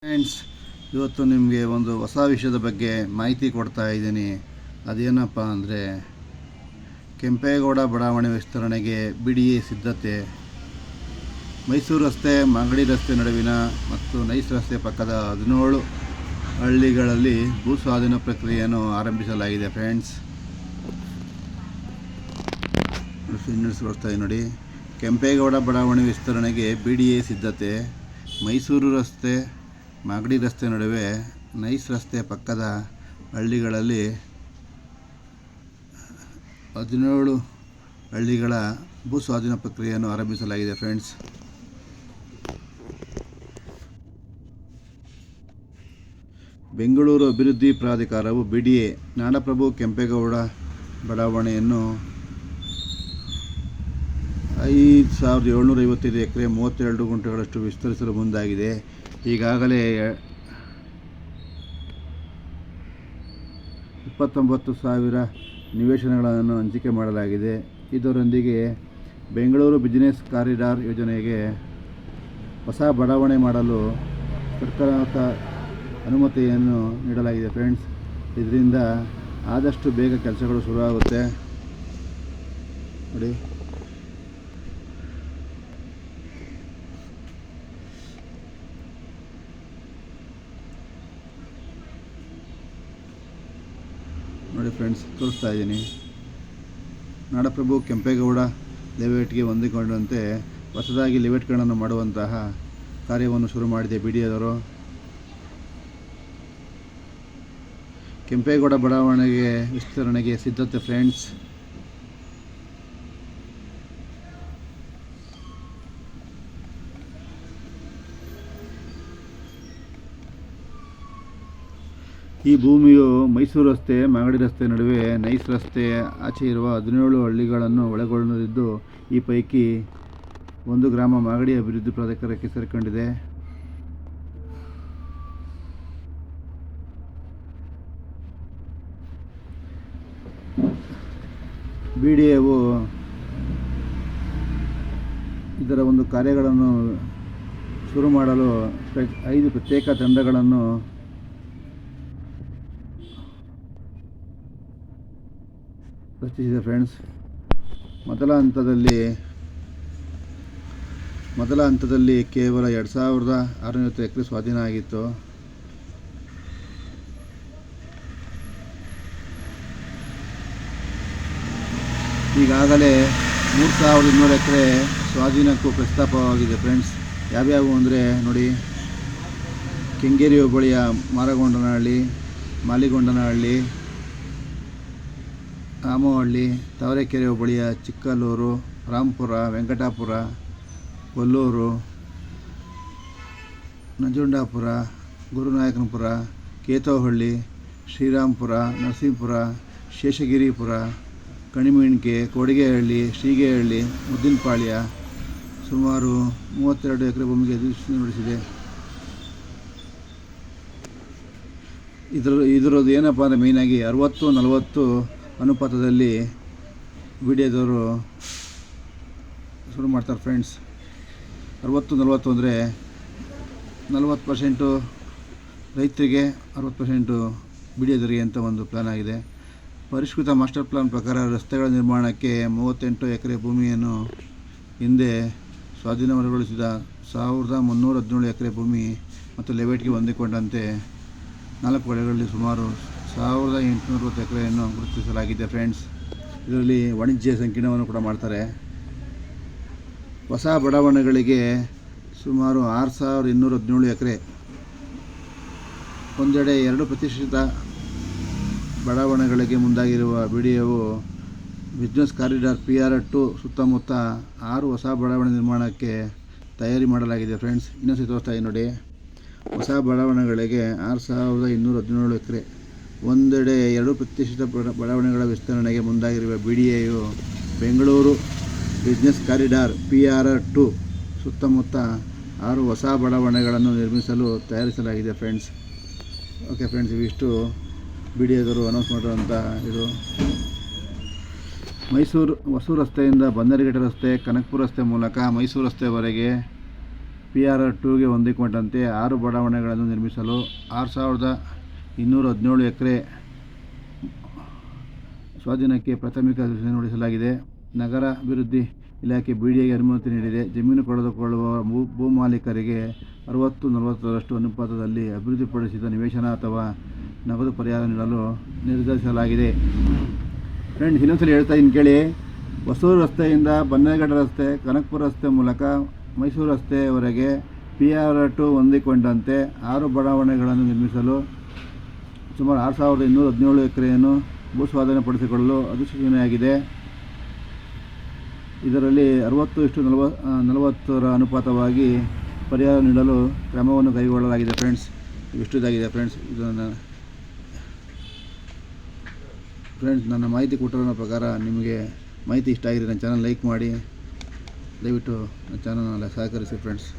Friends, ಇವತ್ತು ನಿಮಗೆ ಒಂದು ಹೊಸ ವಿಷಯದ ಬಗ್ಗೆ ಮಾಹಿತಿ ಕೊಡ್ತಾ ಇದ್ದೀನಿ. ಅದೇನಪ್ಪ ಅಂದರೆ, ಕೆಂಪೇಗೌಡ ಬಡಾವಣೆ ವಿಸ್ತರಣೆಗೆ BDA ಸಿದ್ಧತೆ. ಮೈಸೂರು ರಸ್ತೆ, ಮಾಗಡಿ ರಸ್ತೆ ನಡುವಿನ ಮತ್ತು ನೈಸ್ ರಸ್ತೆ ಪಕ್ಕದ 17 ಹಳ್ಳಿಗಳಲ್ಲಿ ಭೂ ಸ್ವಾಧೀನ ಪ್ರಕ್ರಿಯೆಯನ್ನು ಆರಂಭಿಸಲಾಗಿದೆ. ಫ್ರೆಂಡ್ಸ್, ನೋಡಿ, ಕೆಂಪೇಗೌಡ ಬಡಾವಣೆ ವಿಸ್ತರಣೆಗೆ BDA ಸಿದ್ಧತೆ. ಮೈಸೂರು ರಸ್ತೆ, ಮಾಗಡಿ ರಸ್ತೆ ನಡುವೆ ನೈಸ್ ರಸ್ತೆ ಪಕ್ಕದ ಹಳ್ಳಿಗಳಲ್ಲಿ 17 ಹಳ್ಳಿಗಳ ಭೂ ಸ್ವಾಧೀನ ಪ್ರಕ್ರಿಯೆಯನ್ನು ಆರಂಭಿಸಲಾಗಿದೆ. ಫ್ರೆಂಡ್ಸ್, ಬೆಂಗಳೂರು ಅಭಿವೃದ್ಧಿ ಪ್ರಾಧಿಕಾರವು BDA ನಾಡಪ್ರಭು ಕೆಂಪೇಗೌಡ ಬಡಾವಣೆಯನ್ನು 5755 ಎಕರೆ 32 ಗುಂಟೆಗಳಷ್ಟು ವಿಸ್ತರಿಸಲು ಮುಂದಾಗಿದೆ. ಈಗಾಗಲೇ 29,000 ನಿವೇಶನಗಳನ್ನು ಹಂಚಿಕೆ ಮಾಡಲಾಗಿದೆ. ಇದರೊಂದಿಗೆ ಬೆಂಗಳೂರು ಬಿಸಿನೆಸ್ ಕಾರಿಡಾರ್ ಯೋಜನೆಗೆ ಹೊಸ ಬಡಾವಣೆ ಮಾಡಲು ಸರ್ಕಾರದ ಅನುಮತಿಯನ್ನು ನೀಡಲಾಗಿದೆ. ಫ್ರೆಂಡ್ಸ್, ಇದರಿಂದ ಆದಷ್ಟು ಬೇಗ ಕೆಲಸಗಳು ಶುರುವಾಗುತ್ತೆ. ನೋಡಿ ಫ್ರೆಂಡ್ಸ್, ತೋರಿಸ್ತಾ ಇದ್ದೀನಿ. ನಾಡಪ್ರಭು ಕೆಂಪೇಗೌಡ ಲೇಔಟ್ಗೆ ಹೊಂದಿಕೊಂಡಂತೆ ಹೊಸದಾಗಿ ಲೇಔಟ್ಗಳನ್ನು ಮಾಡುವಂತಹ ಕಾರ್ಯವನ್ನು ಶುರು ಮಾಡಿದೆ BDAದವರು. ಕೆಂಪೇಗೌಡ ಬಡಾವಣೆಗೆ ವಿಸ್ತರಣೆಗೆ ಸಿದ್ಧತೆ. ಫ್ರೆಂಡ್ಸ್, ಈ ಭೂಮಿಯು ಮೈಸೂರು ರಸ್ತೆ, ಮಾಗಡಿ ರಸ್ತೆ ನಡುವೆ ನೈಸ್ ರಸ್ತೆ ಆಚೆ ಇರುವ 17 ಹಳ್ಳಿಗಳನ್ನು ಒಳಗೊಳ್ಳಲಿದ್ದು, ಈ ಪೈಕಿ ಒಂದು ಗ್ರಾಮ ಮಾಗಡಿ ಅಭಿವೃದ್ಧಿ ಪ್ರಾಧಿಕಾರಕ್ಕೆ ಸೇರಿಕೊಂಡಿದೆ. BDAವು ಇದರ ಒಂದು ಕಾರ್ಯಗಳನ್ನು ಶುರು ಮಾಡಲು 5 ಪ್ರತ್ಯೇಕ ತಂಡಗಳನ್ನು ರಚಿಸಿದೆ. ಫ್ರೆಂಡ್ಸ್, ಮೊದಲ ಹಂತದಲ್ಲಿ ಕೇವಲ 2650 ಎಕರೆ ಸ್ವಾಧೀನ ಆಗಿತ್ತು. ಈಗಾಗಲೇ 3200 ಎಕರೆ ಸ್ವಾಧೀನಕ್ಕೂ ಪ್ರಸ್ತಾಪವಾಗಿದೆ. ಫ್ರೆಂಡ್ಸ್, ಯಾವ್ಯಾವು ಅಂದರೆ ನೋಡಿ, ಕೆಂಗೇರಿ ಹೋಬಳಿಯ ಮಾರಗೊಂಡನಹಳ್ಳಿ, ಮಾಲಿಗೊಂಡನಹಳ್ಳಿ, ಆಮಹಳ್ಳಿ, ತಾವರೆಕೆರೆ ಹೋಬಳಿಯ ಚಿಕ್ಕಲ್ಲೂರು, ರಾಂಪುರ, ವೆಂಕಟಾಪುರ, ಕೊಲ್ಲೂರು, ನಂಜುಂಡಾಪುರ, ಗುರುನಾಯಕನಪುರ, ಕೇತವಹಳ್ಳಿ, ಶ್ರೀರಾಂಪುರ, ನರಸೀಪುರ, ಶೇಷಗಿರಿಪುರ, ಕಣಿಮಿಣಿಕೆ, ಕೊಡಿಗೆಹಳ್ಳಿ, ಶ್ರೀಗೇಹಳ್ಳಿ, ಮುದ್ದಿನಪಾಳ್ಯ ಸುಮಾರು 32 ಎಕರೆ ಭೂಮಿಗೆ ಅಧಿಸೂಚನೆ ಹೊರಡಿಸಿದೆ. ಇದರದ್ದು ಏನಪ್ಪ ಅಂದರೆ, ಮೇಯ್ನಾಗಿ 60-40 ಅನುಪಾತದಲ್ಲಿ BDAದವರು ಶುರು ಮಾಡ್ತಾರೆ. ಫ್ರೆಂಡ್ಸ್, 60-40 ಅಂದರೆ 40% ರೈತರಿಗೆ, 60% BDAದವರಿಗೆ ಅಂತ ಒಂದು ಪ್ಲ್ಯಾನ್ ಆಗಿದೆ. ಪರಿಷ್ಕೃತ ಮಾಸ್ಟರ್ ಪ್ಲಾನ್ ಪ್ರಕಾರ ರಸ್ತೆಗಳ ನಿರ್ಮಾಣಕ್ಕೆ 38 ಎಕರೆ ಭೂಮಿಯನ್ನು ಹಿಂದೆ ಸ್ವಾಧೀನಗೊಳಿಸಿದ 1317 ಎಕರೆ ಭೂಮಿ ಮತ್ತು ಲೇಔಟ್ಗೆ ಹೊಂದಿಕೊಂಡಂತೆ 4 ಕಡೆಗಳಲ್ಲಿ ಸುಮಾರು 1860 ಎಕರೆಯನ್ನು ಗುರುತಿಸಲಾಗಿದೆ. ಫ್ರೆಂಡ್ಸ್, ಇದರಲ್ಲಿ ವಾಣಿಜ್ಯ ಸಂಕೀರ್ಣವನ್ನು ಕೂಡ ಮಾಡ್ತಾರೆ. ಹೊಸ ಬಡಾವಣೆಗಳಿಗೆ ಸುಮಾರು 6217 ಎಕರೆ. ಒಂದೆಡೆ 2% ಬಡಾವಣೆಗಳಿಗೆ ಮುಂದಾಗಿರುವ BDAವು ಬಿಸ್ನೆಸ್ ಕಾರಿಡಾರ್ PR2 ಸುತ್ತಮುತ್ತ 6 ಹೊಸ ಬಡಾವಣೆ ನಿರ್ಮಾಣಕ್ಕೆ ತಯಾರಿ ಮಾಡಲಾಗಿದೆ. ಫ್ರೆಂಡ್ಸ್, ಇನ್ನೊಂದು ತೋರಿಸ್ತಾ ಇದ್ದೀನಿ ನೋಡಿ. ಹೊಸ ಬಡಾವಣೆಗಳಿಗೆ 6217 ಎಕರೆ. ಒಂದೆಡೆ 2% ಬಡಾವಣೆಗಳ ವಿಸ್ತರಣೆಗೆ ಮುಂದಾಗಿರುವ BDAಯು ಬೆಂಗಳೂರು ಬಿಸ್ನೆಸ್ ಕಾರಿಡಾರ್ PR2 ಸುತ್ತಮುತ್ತ 6 ಹೊಸ ಬಡಾವಣೆಗಳನ್ನು ನಿರ್ಮಿಸಲು ತಯಾರಿಸಲಾಗಿದೆ. ಫ್ರೆಂಡ್ಸ್, ಓಕೆ ಫ್ರೆಂಡ್ಸ್, ಇವಿಷ್ಟು BDAದವರು ಅನೌನ್ಸ್ ಮಾಡಿರುವಂಥ ಇದು. ಹೊಸೂರು ರಸ್ತೆಯಿಂದ ಬಂದರಗೇಟೆ ರಸ್ತೆ, ಕನಕಪುರ ರಸ್ತೆ ಮೂಲಕ ಮೈಸೂರು ರಸ್ತೆವರೆಗೆ PRR2ಗೆ ಹೊಂದಿಕೊಂಡಂತೆ 6 ಬಡಾವಣೆಗಳನ್ನು ನಿರ್ಮಿಸಲು 6217 ಎಕರೆ ಸ್ವಾಧೀನಕ್ಕೆ ಪ್ರಾಥಮಿಕ ಸೂಚನೆ ಹೊರಡಿಸಲಾಗಿದೆ. ನಗರ ಅಭಿವೃದ್ಧಿ ಇಲಾಖೆ BDAಗೆ ಅನುಮತಿ ನೀಡಿದೆ. ಜಮೀನು ಕಳೆದುಕೊಳ್ಳುವ ಭೂಮಾಲೀಕರಿಗೆ 60-40ರಷ್ಟು ಅನುಪಾತದಲ್ಲಿ ಅಭಿವೃದ್ಧಿಪಡಿಸಿದ ನಿವೇಶನ ಅಥವಾ ನಗದು ಪರಿಹಾರ ನೀಡಲು ನಿರ್ಧರಿಸಲಾಗಿದೆ. ಫ್ರೆಂಡ್ಸ್, ಇನ್ನೊಂದ್ಸಲ ಹೇಳ್ತಾ ಇದ್ದೀನಿ ಕೇಳಿ. ಹೊಸೂರು ರಸ್ತೆಯಿಂದ ಬನ್ನೇರಘಟ್ಟ ರಸ್ತೆ, ಕನಕಪುರ ರಸ್ತೆ ಮೂಲಕ ಮೈಸೂರು ರಸ್ತೆಯವರೆಗೆ PRR2 ಹೊಂದಿಕೊಂಡಂತೆ 6 ಬಡಾವಣೆಗಳನ್ನು ನಿರ್ಮಿಸಲು ಸುಮಾರು 6217 ಎಕರೆಯನ್ನು ಭೂಸ್ವಾಧೀನಪಡಿಸಿಕೊಳ್ಳಲು ಅಧಿಸೂಚನೆಯಾಗಿದೆ. ಇದರಲ್ಲಿ 60:40 ಅನುಪಾತವಾಗಿ ಪರಿಹಾರ ನೀಡಲು ಕ್ರಮವನ್ನು ಕೈಗೊಳ್ಳಲಾಗಿದೆ. ಫ್ರೆಂಡ್ಸ್, ಇದಾಗಿದೆ ಫ್ರೆಂಡ್ಸ್. ನನ್ನ ಮಾಹಿತಿ ಕೊಟ್ಟಿರೋ ಪ್ರಕಾರ ನಿಮಗೆ ಮಾಹಿತಿ ಇಷ್ಟ ಆಗಿದೆ, ನನ್ನ ಚಾನಲ್ ಲೈಕ್ ಮಾಡಿ, ದಯವಿಟ್ಟು ನನ್ನ ಚಾನಲ್ನ ಸಹಕರಿಸಿ ಫ್ರೆಂಡ್ಸ್.